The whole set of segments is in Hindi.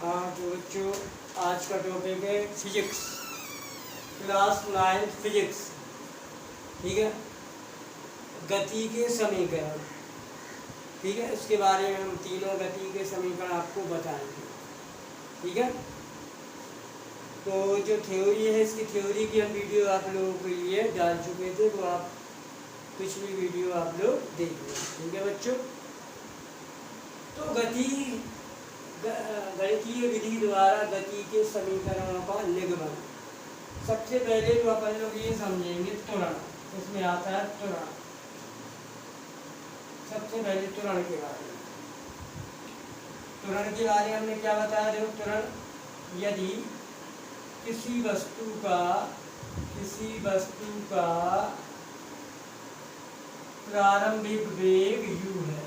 हाँ तो बच्चों, आज का टॉपिक है फिजिक्स, क्लास 9 फिजिक्स। ठीक है, गति के समीकरण। ठीक है, इसके बारे में हम तीनों गति के समीकरण आपको बताएंगे। ठीक है, तो जो थ्योरी है, इसकी थ्योरी की हम वीडियो आप लोगों के लिए डाल चुके थे, तो आप पिछली वीडियो आप लोग देख लें। ठीक है बच्चों, तो गणितीय विधि द्वारा गति के समीकरणों का निगमन। सबसे पहले तो अपन लोग ये समझेंगे त्वरण, इसमें आता है त्वरण। सबसे पहले त्वरण के बारे में, त्वरण के बारे में हमने क्या बताया? देखो, त्वरण यदि किसी वस्तु का प्रारंभिक वेग u है,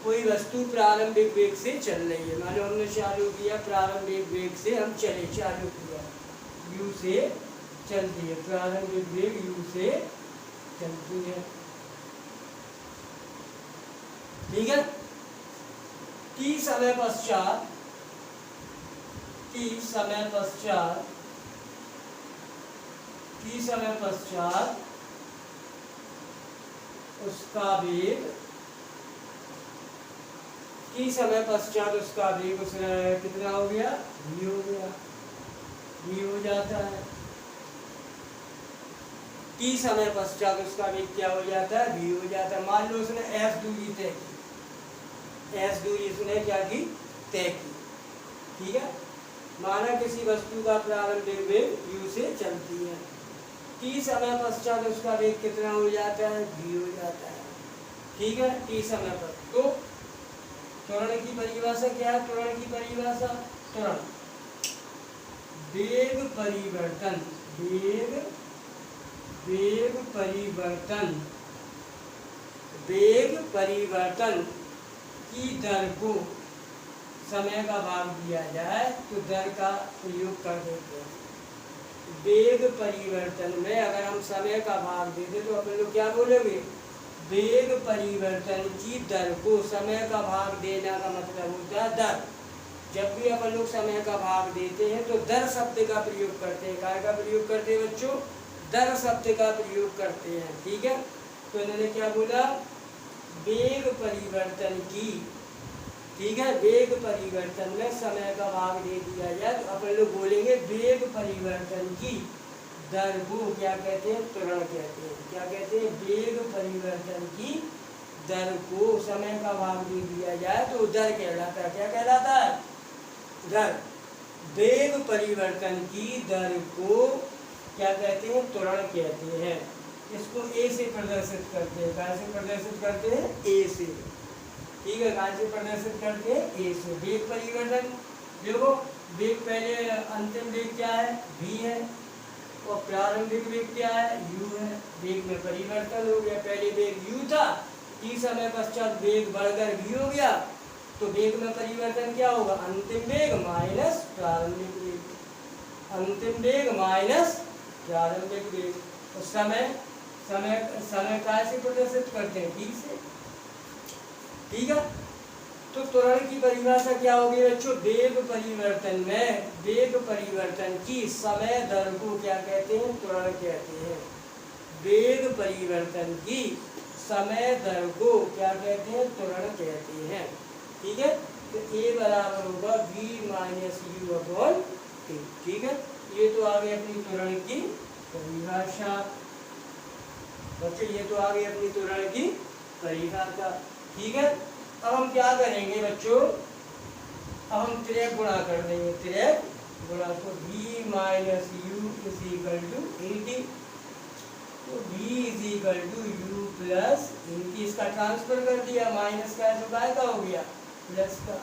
कोई वस्तु प्रारंभिक वेग से चल रही है। मान लो हमने चालू किया, प्रारंभिक वेग से हम चले, चालू किया, u से चलती है, प्रारंभिक वेग u से चलती है। ठीक है, t समय पश्चात उसका वेग, t समय पश्चात उसका वेग उसमें कितना हो गया? v हो गया, v हो जाता है। t समय पश्चात उसका वेग क्या हो जाता है? v हो जाता है। मान लो उसने s दूरी तय की, s दूरी उसने क्या की? तय की। ठीक है, माना किसी वस्तु का प्रारंभिक वेग u से चलती है, t समय पश्चात उसका वेग कितना हो जाता है? v हो जाता है। ठीक है, t समय पर। तो त्वरण की परिभाषा क्या है? त्वरण की परिभाषा, त्वरण वेग परिवर्तन की दर को समय का भाग दिया जाए तो दर का प्रयोग कर देते हैं। वेग परिवर्तन में अगर हम समय का भाग देते तो अपन लोग क्या बोलेंगे? वेग परिवर्तन की दर को समय का भाग देना का मतलब होता है दर। जब भी अपन लोग समय का भाग देते हैं तो दर शब्द का प्रयोग करते हैं। काय का प्रयोग करते हैं बच्चों? दर शब्द का प्रयोग करते हैं। ठीक है, तो इन्होंने क्या बोला? वेग परिवर्तन की। ठीक है, वेग परिवर्तन में समय का भाग दे दिया जाए तो अपन लोग बोलेंगे वेग परिवर्तन की दर को क्या कहते हैं? त्वरण कहते हैं। क्या कहते हैं? वेग परिवर्तन की दर को समय का भाग दे दिया जाए तो दर कहलाता है। क्या कहलाता है? दर। वेग परिवर्तन की दर को क्या कहते हैं? त्वरण कहते हैं। इसको ए से प्रदर्शित करते हैं। कहाँ से प्रदर्शित करते हैं? ए से। ठीक है, कहाँ से प्रदर्शित करते हैं? ए से। वेग परिवर्तन, देखो वेग पहले अंतिम वेग क्या है? v है, और प्रारंभिक वेग क्या है? u है। वेग में परिवर्तन हो गया, पहले वेग u था, t समय पश्चात वेग बढ़कर v हो गया, तो वेग में परिवर्तन क्या होगा? अंतिम वेग माइनस प्रारंभिक वेग, अंतिम वेग माइनस प्रारंभिक वेग। तो समय कैसे प्रदर्शित करते हैं? t से। ठीक है, तो त्वरण की परिभाषा क्या होगी बच्चों? वेग परिवर्तन में वेग परिवर्तन की समय दर को क्या कहते हैं? त्वरण कहते हैं। वेग परिवर्तन की समय दर को क्या कहते हैं? त्वरण कहते हैं। ठीक है, तो a बराबर होगा v minus u upon t। ठीक है, ये तो आ गई अपनी त्वरण की परिभाषा बच्चों, ये तो आ गई अपनी त्वरण की परिभाषा। ठीक है, अब हम क्या करेंगे बच्चों? अब हम त्रिक गुणा कर देंगे, त्रिक गुणा। तो v minus u is equal to t, तो v is equal to u plus t. इसका ट्रांसफर कर दिया, माइनस का है तो काय का हो गया? प्लस का।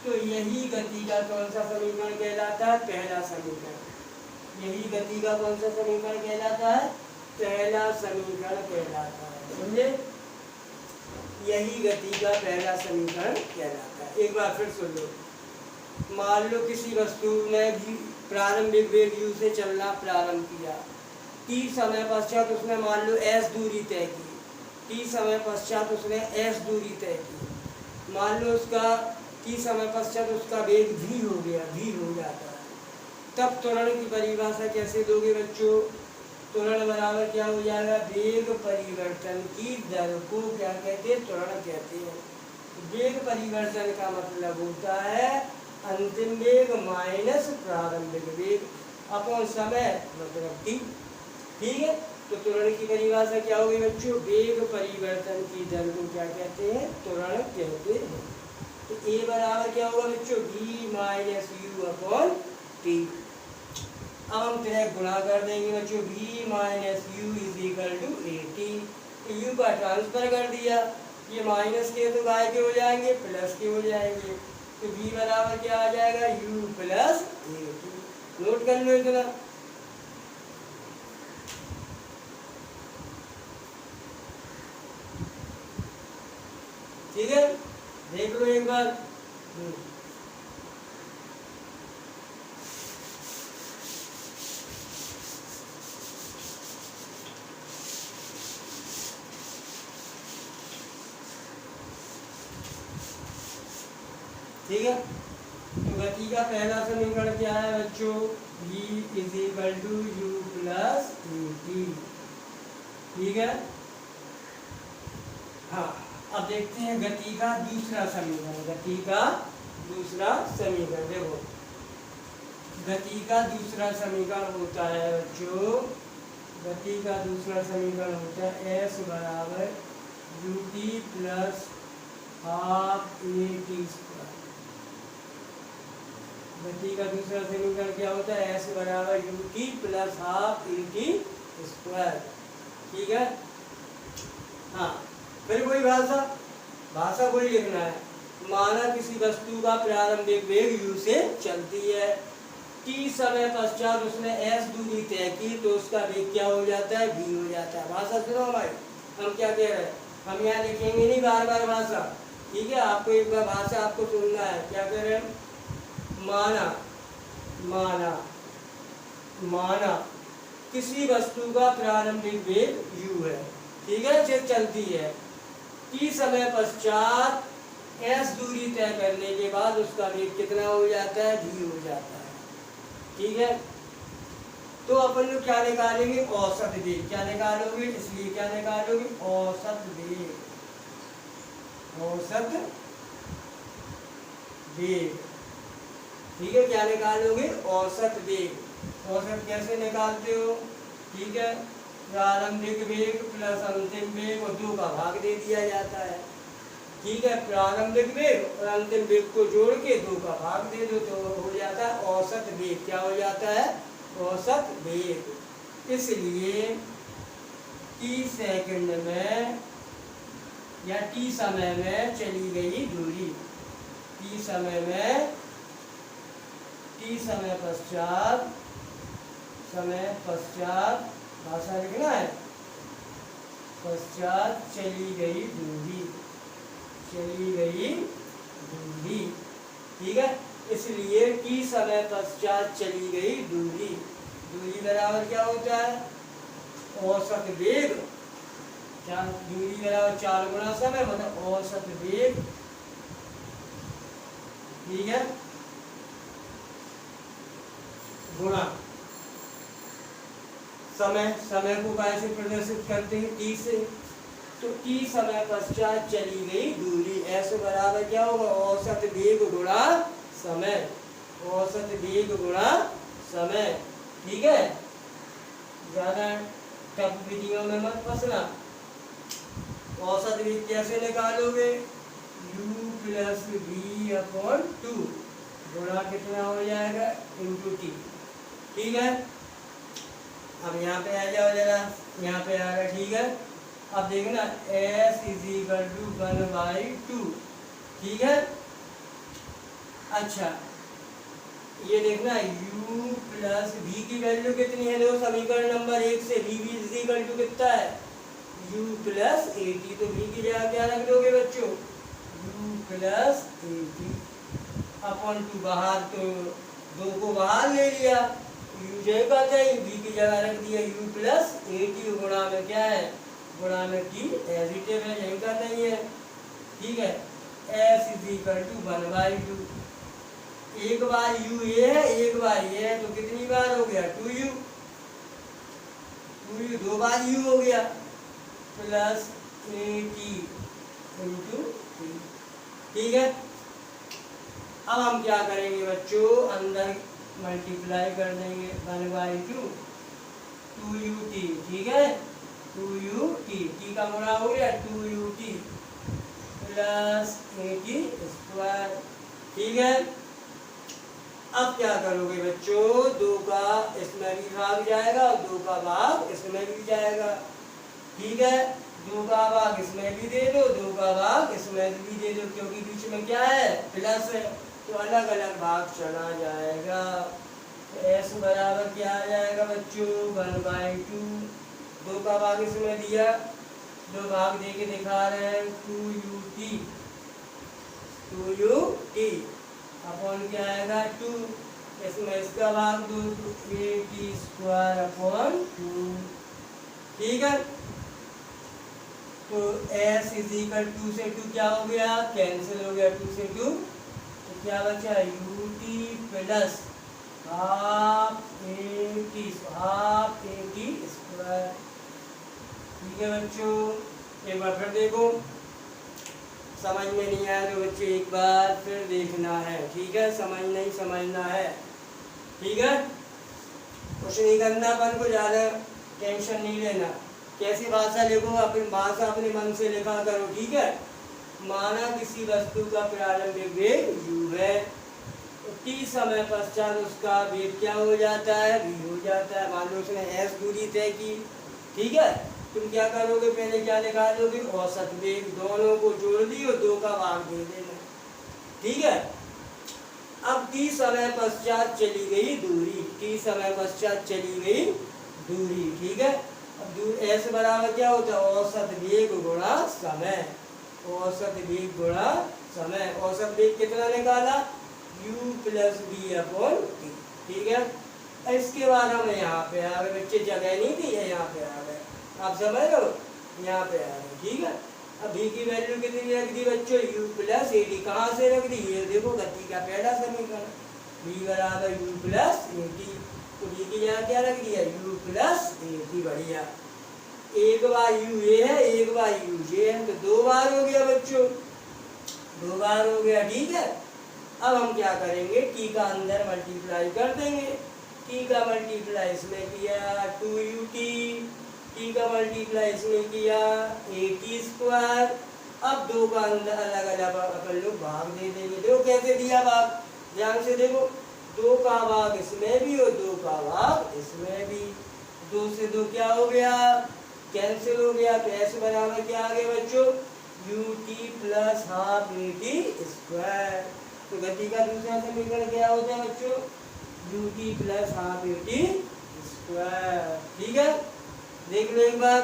तो यही गति का कौन सा समीकरण कहलाता है? पहला समीकरण। यही गति का कौन सा समीकरण कहलाता है? पहला समीकरण कहलाता है। समझे? यही गति का पहला समीकरण कहलाता है। एक बार फिर सुन लो। मान लो किसी वस्तु ने प्रारंभिक वेग u से चलना प्रारंभ किया, t समय पश्चात उसने मान लो s दूरी तय की, t समय पश्चात उसने s दूरी तय की। मान लो उसका टी समय पश्चात उसका वेग भी हो गया, भी हो जाता है। तब त्वरण की परिभाषा कैसे दोगे बच्चों? त्वरण बराबर क्या हो जाएगा? वेग परिवर्तन की दर को क्या कहते हैं? त्वरण कहते हैं। वेग परिवर्तन का मतलब होता है अंतिम वेग माइनस प्रारंभिक वेग अपॉन समय मतलब टी। ठीक है, तो त्वरण की परिभाषा क्या होगी बच्चों? वेग परिवर्तन की दर को क्या कहते हैं? त्वरण कहते हैं। तो ए बराबर क्या होगा बच्चों? v minus u upon t. अब हम डायरेक्ट गुणा कर देंगे बच्चों, v minus u is equal to a t. U का ट्रांसफर कर दिया, ये माइनस के तो गाय के हो जाएंगे, प्लस के हो जाएंगे, तो v बराबर क्या आ जाएगा? u plus a T. Note कर लो इतना। ठीक है, देख लो एक बार। ठीक है, तो गति का पहला समीकरण क्या है बच्चों? v is equal to u plus a t. ठीक है, हाँ अब देखते हैं गति का दूसरा समीकरण। गति का दूसरा समीकरण देखो, गति का दूसरा समीकरण होता है बच्चों, गति का दूसरा समीकरण होता है s बराबर U T plus half A T square. गति का दूसरा समीकरण क्या होता है? s बराबर U T plus half A T square. ठीक है, हाँ फिर कोई भाषा कोई लिखना है। माना किसी वस्तु का प्रारंभिक वेग u से चलती है, t समय पश्चात उसने s दूरी तय की तो उसका वेग क्या हो जाता है? v हो जाता है। भाषा सुनो भाई, हम क्या कह रहे हैं? हम यहाँ लिखेंगे नहीं बार बार भाषा। ठीक है, आपको एक बार भाषा आपको सुनना है। क्या कह रहे हैं? माना किसी वस्तु का प्रारंभिक वेग u है, ठीक है, जो चलती है, t समय पश्चात s दूरी तय करने के बाद उसका वेग कितना हो जाता है? v हो जाता है। ठीक है, तो अपन लोग क्या निकालेंगे? औसत वेग। क्या निकालोगे? इसलिए क्या निकालोगे? औसत वेग। औसत वेग। ठीक है, क्या निकालोगे? औसत वेग। औसत कैसे निकालते हो? ठीक है, प्रारंभिक वेग प्लस अंतिम वेग और 2 का भाग दे दिया जाता है। ठीक है, प्रारंभिक वेग और अंतिम वेग को जोड़ के 2 का भाग दे दो तो हो जाता है औसत वेग। क्या हो जाता है? औसत वेग। इसलिए t सेकंड में या t समय में चली गई दूरी, t समय में, t समय पश्चात भाषा लिखना है, पश्चात चली गई दूरी। ठीक है, इसलिए t समय पश्चात चली गई दूरी। दूरी बराबर क्या होता है? औसत वेग। दूरी बराबर 4 गुना समय मतलब औसत वेग। ठीक है, गुणा समय को कैसे प्रदर्शित करते हैं? t से। तो t समय पश्चात चली गई दूरी, ऐसे बराबर क्या होगा? औसत वेग गुणा समय। औसत वेग गुणा समय। ठीक है, ज्यादा टफ विधियों में मत फंसना। औसत वेग कैसे निकालोगे? u प्लस v अपॉन 2 गुणा कितना हो जाएगा? Into T. ठीक है, अब यहाँ पे आ जाओ जरा, यहाँ पे आ रहा। ठीक है, अब देखना s इज इक्वल टू 1/2। ठीक है, अच्छा ये देखना u प्लस v की वैल्यू कितनी है? देखो समीकरण नंबर 1 से v इज इक्वल टू कितना है? u plus a T. तो v की जगह क्या रख दोगे बच्चों? u plus a T upon 2। बाहर तो 2 को बाहर ले लिया, u जगह चाहिए, v की जगह रख दिया u प्लस ए टी। गुणा में क्या है? गुणा में t एज इट इज है, यही का नहीं है। ठीक है, एस इज इक्वल टू 1/2। एक बार यू ये है, एक बार ये है, तो कितनी बार हो गया 2u, 2u 2 बार u हो गया, प्लस AT इंटू टी। ठीक है, अब हम क्या करेंगे बच्चों, अंदर मल्टीप्लाई कर देंगे 1/2 2ut। ठीक है, 2ut, टी का गुणा हो गया 2ut प्लस AT²। ठीक है, अब क्या करोगे बच्चों, 2 का इसमें भी भाग जाएगा और 2 का भाग इसमें भी जाएगा। ठीक है, 2 का भाग इसमें भी दे दो, 2 का भाग इसमें भी दे दो, क्योंकि बीच में क्या है, प्लस है, तो अलग अलग भाग चला जाएगा। तो एस बराबर क्या आ जाएगा बच्चों, 1/2, 2 का भाग इसमें दिया, 2 भाग दे के दिखा रहे हैं 2ut, 2ut अपॉन क्या आएगा 2, इसमें इसका भाग दो, AT²/2। ठीक है, तो s इज इक्वल 2 से 2 क्या हो गया, कैंसिल हो गया, 2 से 2, तो क्या बचा ut प्लस हाफ AT²। ठीक है बच्चों, एक बार फिर देखो, समझ में नहीं आया तो बच्चे एक बार फिर देखना है। ठीक है, समझना है। ठीक है, कुछ नहीं करना, अपन को ज़्यादा टेंशन नहीं लेना। कैसी भाषा लिखो, अपनी भाषा अपने मन से लिखा करो। ठीक है, माना किसी वस्तु का प्रारंभिक वेग u है, तो t समय पश्चात उसका वेग क्या हो जाता है, v हो जाता है। मान लो उसने s दूरी तय की। ठीक है, तुम क्या करोगे, पहले क्या निकालोगे, औसत वेग, दोनों को जोड़ दियो, 2 का भाग दे देना। ठीक है, अब t समय पश्चात चली गई दूरी, t समय पश्चात चली गई दूरी। ठीक है, अब s बराबर क्या होता है, औसत वेग गुणा समय, औसत वेग गुणा समय। औसत वेग कितना निकाला, u प्लस v/t। ठीक है, इसके बाद हम यहाँ पे आ गए बच्चे, जगह नहीं थी, यहाँ पे आ गए, आप समझ रहे हो, यहाँ पे आ गए। ठीक है, अब v की वैल्यू कितनी रख दी बच्चों, u प्लस AT। कहाँ से रख दी, ये देखो गति का पहला समीकरण, v बराबर u प्लस AT, तो v की यहाँ क्या रख दिया, u प्लस AT। बढ़िया, एक बार u ये है, एक बार u ये है, तो 2 बार हो गया बच्चों, 2 बार हो गया। ठीक है, अब हम क्या करेंगे, t का अंदर मल्टीप्लाई कर देंगे, t का मल्टीप्लाई इसमें किया 2ut, t का मल्टीप्लाई इसमें किया AT²। अब 2 का अंदर अलग अलग अपन लोग भाग दे देंगे। देखो कैसे दिया भाग, ध्यान से देखो, 2 का भाग इसमें भी और 2 का भाग इसमें भी, 2 से 2 क्या हो गया, कैंसिल हो गया, तो s बराबर क्या आ गया बच्चों, ut प्लस हाफ AT²। तो गति का दूसरा समीकरण क्या होता है बच्चों, ut प्लस हाफ AT²। ठीक है, देख लो एक बार,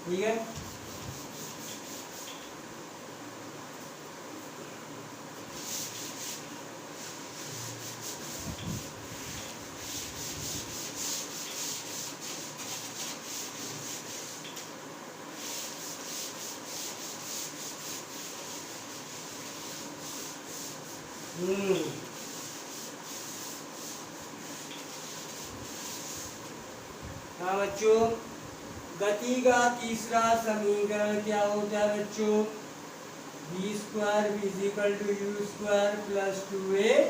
ठीक है, हाँ बच्चों, गति का तीसरा समीकरण क्या होता है बच्चों, v² = u² प्लस 2as।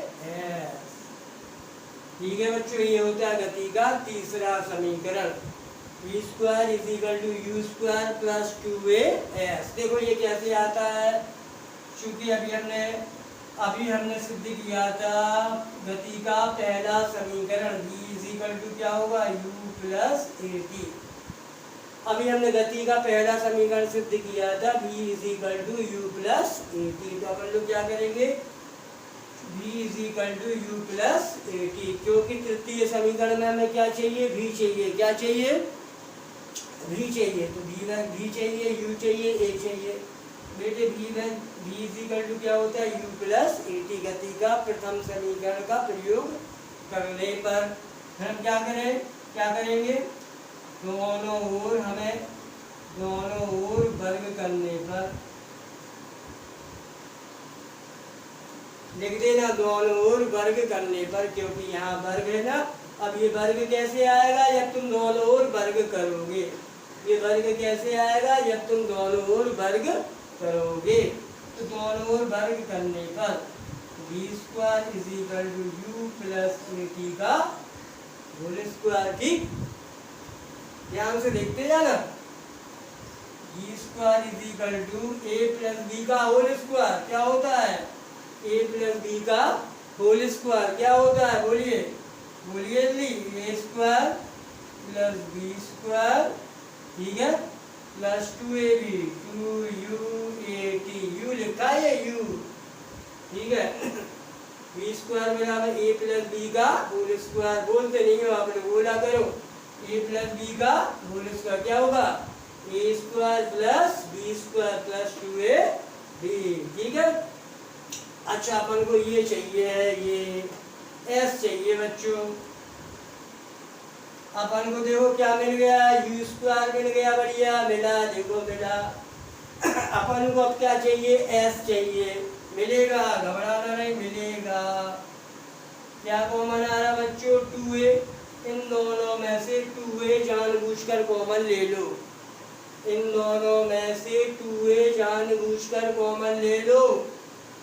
ठीक है बच्चों, ये होता है गति का तीसरा समीकरण, v² = u² प्लस 2as। देखो ये कैसे आता है, चूंकि अभी हमने सिद्ध किया था गति का पहला समीकरण, v = क्या होगा, u प्लस AT। अभी हमने गति का पहला समीकरण सिद्ध किया था, v = u प्लस AT। तो अपन लोग क्या करेंगे, v = u प्लस AT, क्योंकि तृतीय समीकरण में हमें क्या चाहिए, v चाहिए, क्या चाहिए, v चाहिए तो v चाहिए, u चाहिए, a चाहिए। बेटे v इज इक्वल टू क्या होता है, u प्लस at गति का प्रथम समीकरण का प्रयोग करने पर हम क्या करेंगे, दोनों ओर वर्ग करने पर लिख देना, दोनों ओर वर्ग करने पर, क्योंकि यहाँ वर्ग है ना। अब ये वर्ग कैसे आएगा, जब तुम दोनों ओर वर्ग करोगे। ये वर्ग कैसे आएगा, जब तुम दोनों ओर वर्ग करोगे। तो दोनों ओर वर्ग करने पर v² is equal to u plus at का होल स्क्वायर। ठीक, ध्यान से देखते जाना। v² is equal to a plus b का होल स्क्वायर क्या होता है, a प्लस b का होल स्क्वायर क्या होता है, बोलिए जल्दी, a² प्लस b², ठीक है, प्लस 2ab 2uat, u लिखा है u, ठीक है। b² बराबर a प्लस b का होल स्क्वायर, बोलते नहीं हो आपने, बोला करो, a प्लस b का होल स्क्वायर क्या होगा, a² plus b² plus 2ab, ठीक है। अच्छा, अपन को ये चाहिए है, ये s चाहिए बच्चों। अपन को देखो क्या मिल गया, u² मिल गया, बढ़िया मिला, देखो मिला। अपन को अब क्या चाहिए, s चाहिए, मिलेगा, घबराना नहीं, मिलेगा। क्या कॉमन आ रहा बच्चों, 2a, इन दोनों में से 2a जानबूझकर कॉमन ले लो, इन दोनों में से 2a जानबूझकर कॉमन ले लो।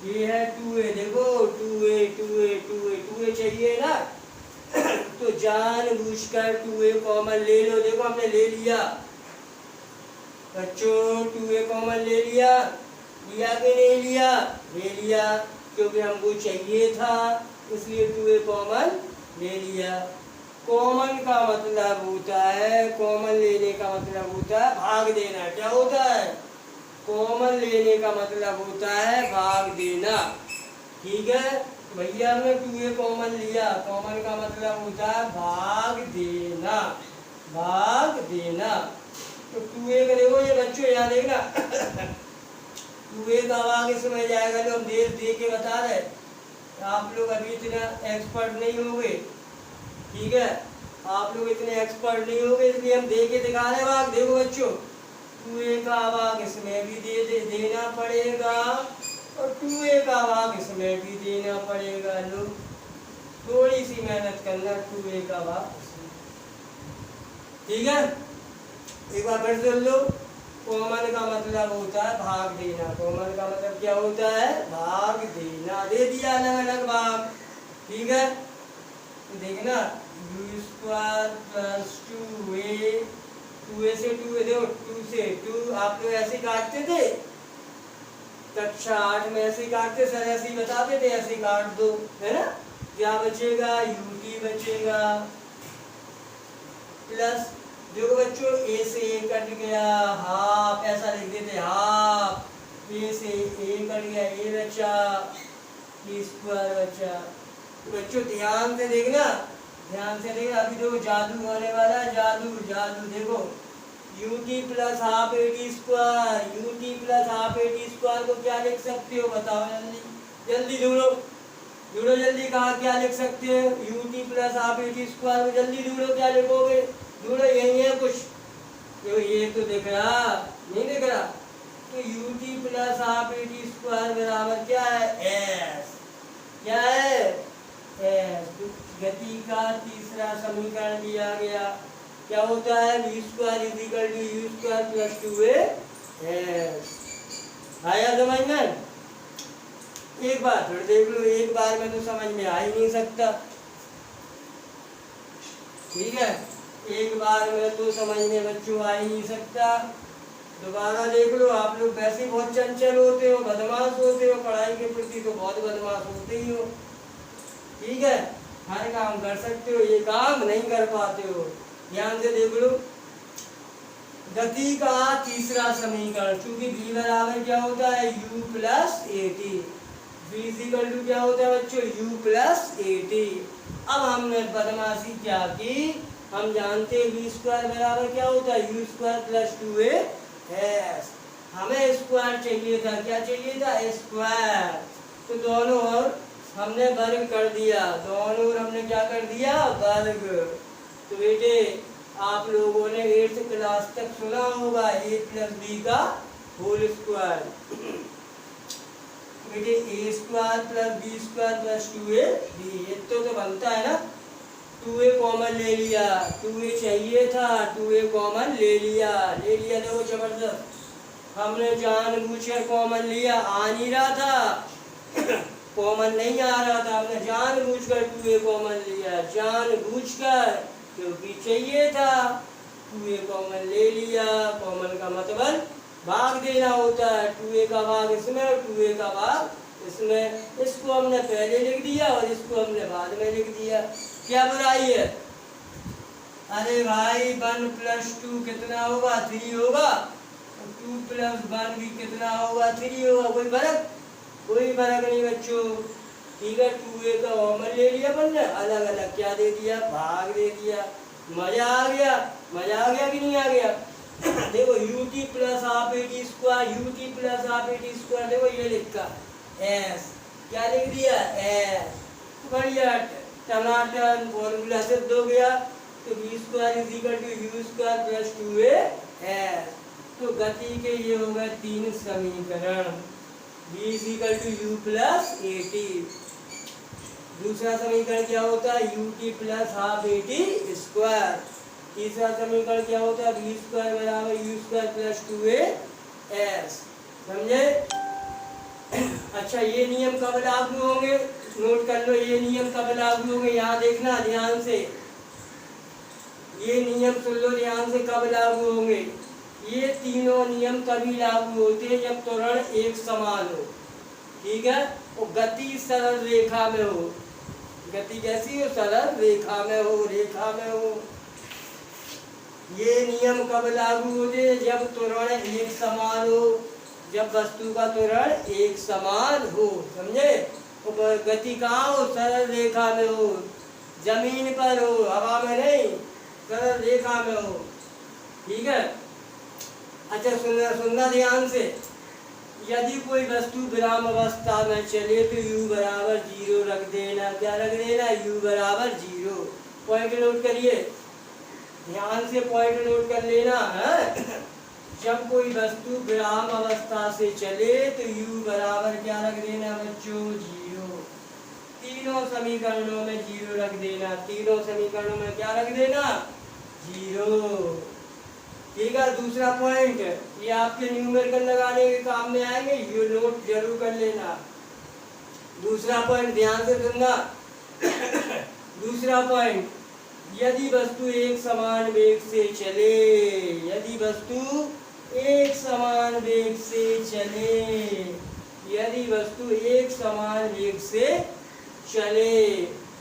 ये है 2a, देखो 2a चाहिए ना, तो जानबूझकर 2a कॉमन ले लो। देखो हमने ले लिया बच्चों, 2a कॉमन ले लिया कि नहीं लिया, ले लिया, क्योंकि हमको चाहिए था, इसलिए 2a कॉमन ले लिया। कॉमन का मतलब होता है, कॉमन लेने का मतलब होता है भाग देना। क्या होता है, कॉमन लेने का मतलब होता है भाग देना, ठीक है। भैया हमने 2a कॉमन लिया, कॉमन का मतलब होता है भाग देना, भाग देना। तो 2a का देखो ये बच्चों यहाँ देखना 2a का भाग इसमें जाएगा, जो हम दे के बता रहे, आप लोग अभी इतना एक्सपर्ट नहीं होंगे, ठीक है, आप लोग इतने एक्सपर्ट नहीं होंगे, इसलिए हम दे के दिखा रहे भाग। देखो बच्चों, 2a का भाग इसमें भी देना पड़ेगा, और 2a का भाग इसमें भी देना पड़ेगा। लो, थोड़ी सी मेहनत करना, 2a का भाग, ठीक है। एक बार फिर सुन लो, कॉमन का मतलब होता है भाग देना, कॉमन का मतलब क्या होता है, भाग देना। दे दिया अलग अलग भाग, ठीक है। तो देखना, u² प्लस 2a से 2a, देखो 2 से 2 आप लोग ऐसे काटते थे, कक्षा 8 में ऐसे काटते, सर ऐसे ही बताते थे, ऐसे काट दो, है ना। क्या बचेगा, ut बचेगा, प्लस देखो बच्चों a से a कट गया, हाफ ऐसा लिख देते, हाफ, a से a कट गया, a बचा, b² बचा। बच्चों ध्यान से देखना, अभी देखो जादू होने वाला है, जादू देखो, ut प्लस हाफ at² को क्या लिख सकते हो, बताओ जल्दी ढूंढो जल्दी, कहा क्या लिख सकते हो, ut प्लस हाफ at² को जल्दी ढूंढो, क्या लिखोगे, ढूंढो, यही है कुछ, तो ये तो दिख रहा नहीं, दिख रहा, तो ut प्लस हाफ at² बराबर क्या है, s, क्या है, s। गति का तीसरा समीकरण दिया गया, क्या होता है, v² is equal to u² plus 2a। आया समझ में, एक बार फिर देख लो, एक बार में तो समझ में आ ही नहीं सकता, ठीक है, एक बार में तो समझ में बच्चों आ ही नहीं सकता। दोबारा देख लो, आप लोग वैसे बहुत चंचल होते हो, बदमाश होते हो, पढ़ाई के प्रति तो बहुत बदमाश होते ही हो, ठीक है, हर काम कर सकते हो, ये काम नहीं कर पाते हो। ध्यान से देख लो, गति का तीसरा समीकरण, चूंकि v बराबर क्या होता है, u plus at, v equal to क्या होता है बच्चों, u प्लस at। अब हमने बदमाशी क्या की, हम जानते हैं वी स्क्वायर बराबर क्या होता है, यू स्क्वायर प्लस 2a। हमें स्क्वायर चाहिए था, क्या चाहिए था, स्क्वायर। तो दोनों ओर हमने वर्ग कर दिया, दोनों ओर हमने क्या कर दिया, वर्ग। तो बेटे आप लोगों ने 8th क्लास तक सुना होगा a प्लस बी का होल स्क्वायर। बेटे A square plus B square plus 2ab, ये तो बनता है ना। 2a कॉमन ले लिया, 2a चाहिए था, 2a कॉमन ले लिया, देखो जबरदस्त। हमने जानबूझकर कॉमन लिया, आ नहीं रहा था कॉमन नहीं आ रहा था, हमने जानबूझकर 2a कॉमन लिया, जानबूझकर, क्योंकि चाहिए था। 2a कॉमन ले लिया, कॉमन का मतलब भाग देना होता है। 2a का भाग इसमें और 2a का भाग इसमें, इसको हमने पहले लिख दिया और इसको हमने बाद में लिख दिया। क्या बुराई है? अरे भाई 1 + 2 कितना होगा, 3 होगा, 2 + 1 भी कितना होगा, 3 होगा। कोई फर्क? कोई फर्क नहीं बच्चों। ठीक है, 2a का कॉमन ले लिया अपन ने, अलग अलग क्या दे दिया, भाग दे दिया। मजा आ गया, मजा आ गया कि नहीं आ गया? देखो ut plus half at square, ut plus half at square, देखो ये लिखा s, क्या लिख दिया, s। बढ़िया, टनाटन फॉर्मूला सिद्ध हो गया। तो v square is equal to u square plus 2a। तो गति के ये हो गए 3 समीकरण, v is equal to u plus at। दूसरा समीकरण क्या होता है, ut plus half at square. तीसरा समीकरण क्या होता है, v स्क्वायर बराबर u स्क्वायर प्लस 2as। समझे? अच्छा, ये नियम कब लागू होंगे, नोट कर लो, ये नियम कब लागू होंगे, यहाँ देखना ध्यान से, ये नियम सुन लो ध्यान से, कब लागू होंगे। ये तीनों नियम तभी लागू होते हैं जब त्वरण एक समान हो। ठीक है, और गति सरल रेखा में हो। गति कैसी हो, सरल रेखा में हो, रेखा में हो। ये नियम कब लागू होते हैं, जब त्वरण एक समान हो, जब वस्तु का त्वरण एक समान हो। समझे? और गति कहाँ हो, सरल रेखा में हो, जमीन पर हो, हवा में नहीं, सरल रेखा में हो। ठीक है, अच्छा सुनना ध्यान से। यदि कोई वस्तु विराम अवस्था में चले तो u बराबर 0 रख देना। क्या रख देना, u बराबर 0। पॉइंट नोट करिए, ध्यान से पॉइंट नोट कर लेना है। जब कोई वस्तु विराम अवस्था से चले तो u बराबर क्या रख देना बच्चों, 0। तीनों समीकरणों में 0 रख देना, तीनों समीकरणों में क्या रख देना, 0। ठीक है, दूसरा पॉइंट, ये आपके न्यूमेरिकल लगाने के काम में आएंगे, ये नोट जरूर कर लेना। दूसरा पॉइंट ध्यान से सुनना। दूसरा पॉइंट, यदि वस्तु एक समान वेग से चले, यदि वस्तु एक समान वेग से चले, यदि वस्तु एक समान वेग से चले,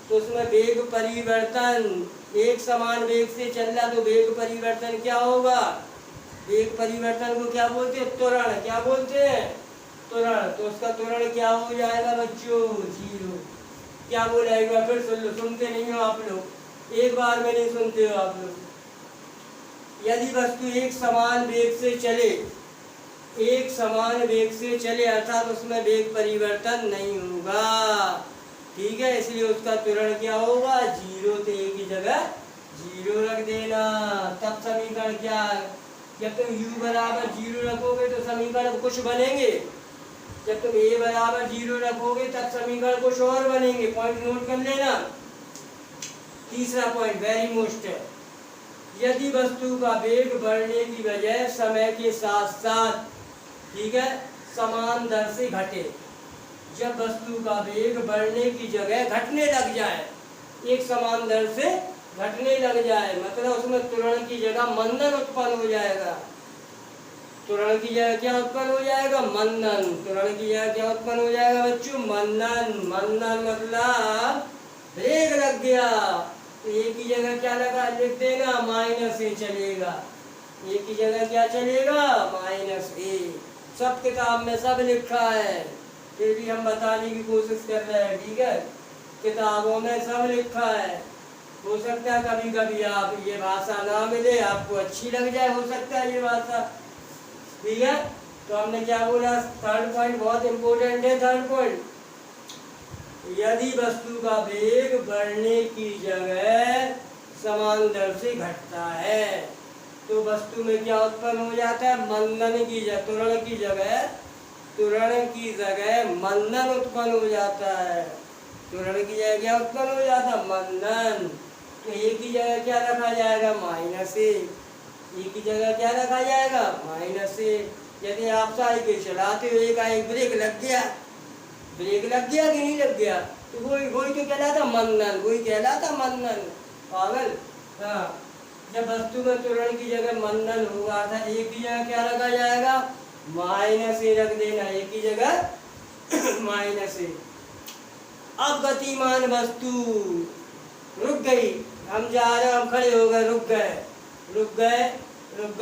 तो उसमें वेग परिवर्तन, एक समान वेग से चल रहा तो वेग परिवर्तन क्या होगा, वेग परिवर्तन को क्या बोलते हैं, त्वरण। क्या बोलते हैं, त्वरण। तो उसका त्वरण क्या हो जाएगा बच्चों, 0। क्या बोला एक बार फिर सुन लो, सुनते नहीं हो आप लोग, एक बार में नहीं सुनते हो आप लोग। यदि वस्तु एक समान वेग से चले, एक समान वेग से चले, अर्थात उसमें वेग परिवर्तन नहीं होगा। ठीक है, इसलिए उसका त्वरण क्या होगा, 0। तो एक ही जगह 0 रख देना। तब समीकरण क्या, जब तुम u बराबर 0 रखोगे तो समीकरण कुछ बनेंगे, जब तुम a बराबर 0 रखोगे तब समीकरण कुछ और बनेंगे। पॉइंट नोट कर लेना। तीसरा पॉइंट वेरी मोस्ट, यदि वस्तु का वेग बढ़ने की बजाय समय के साथ साथ, ठीक है, समान दर से घटे, जब वस्तु का वेग बढ़ने की जगह घटने लग जाए, एक समान दर से घटने लग जाए, मतलब उसमें त्वरण की जगह मंदन उत्पन्न हो जाएगा। त्वरण की जगह क्या उत्पन्न हो जाएगा, मंदन। त्वरण की जगह क्या उत्पन्न हो जाएगा बच्चों, मंदन। मंदन मतलब वेग लग गया, तो एक ही जगह क्या लगा, लिख देना, माइनस ए चलेगा। एक ही जगह क्या चलेगा, -a। सब किताब में सब लिखा है, फिर भी हम बताने की कोशिश कर रहे हैं। ठीक है, किताबों में सब लिखा है। हो सकता है कभी कभी आप ये भाषा ना मिले, आपको अच्छी लग जाए, हो सकता है ये भाषा। ठीक है, तो हमने क्या बोला, थर्ड पॉइंट बहुत इंपॉर्टेंट है। थर्ड पॉइंट, यदि वस्तु का वेग बढ़ने की जगह समान दर से घटता है तो वस्तु में क्या उत्पन्न हो जाता है, मंदन की जगह, त्वरण की जगह मंदन उत्पन्न हो जाता है। त्वरण की जगह क्या उत्पन्न हो जाता है, मंदन। तो एक ही जगह क्या रखा जाएगा, माइनस ए। एक ही जगह क्या रखा जाएगा, माइनस ए। यदि आप साइकिल चलाते हो, एक ब्रेक लग गया, ब्रेक लग गया कि नहीं लग गया, तो वही तो कहलाता मंदन, वही कहलाता मंदन। पागल। हाँ, जब वस्तु में त्वरण की जगह मंदन होगा था, एक ही जगह क्या रखा जाएगा, माइनस ए रख देना, एक ही जगह माइनस ए। अब गतिमान वस्तु रुक गई, हम जा रहे हैं, हम खड़े हो गए, रुक गए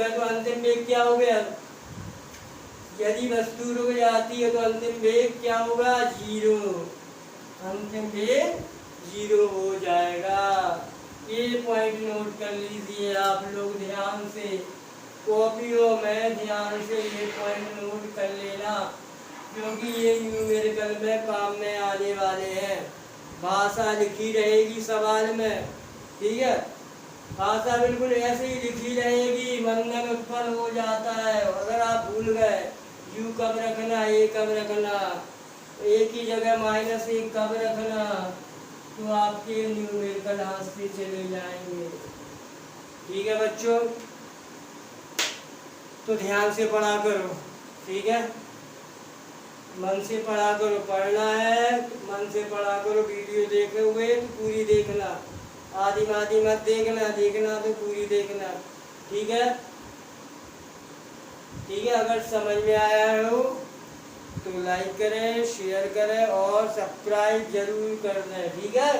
तो अंतिम वेग क्या हो गया, यदि वस्तु रुक जाती है तो अंतिम वेग क्या होगा, 0। अंतिम वेग 0 हो जाएगा। ये पॉइंट नोट कर लीजिए आप लोग ध्यान से, कॉपियों में ध्यान से ये पॉइंट नोट कर लेना, क्योंकि ये न्यूमेरिकल में काम में आने वाले हैं। भाषा लिखी रहेगी सवाल में, ठीक है, भाषा बिल्कुल ऐसे ही लिखी रहेगी, मंदन उत्पन्न हो जाता है। अगर आप भूल गए यू कब रखना, ए कब रखना, एक ही जगह माइनस एक कब रखना, तो आपके न्यूमेरिकल हाथ से चले जाएंगे। ठीक है बच्चों, तो ध्यान से पढ़ा करो, ठीक है, मन से पढ़ा करो, पढ़ना है मन से पढ़ा करो। वीडियो देखे हुए तो पूरी देखना, आधी मत देखना तो पूरी देखना। ठीक है, अगर समझ में आया हो तो लाइक करें, शेयर करें और सब्सक्राइब जरूर कर दें। ठीक है।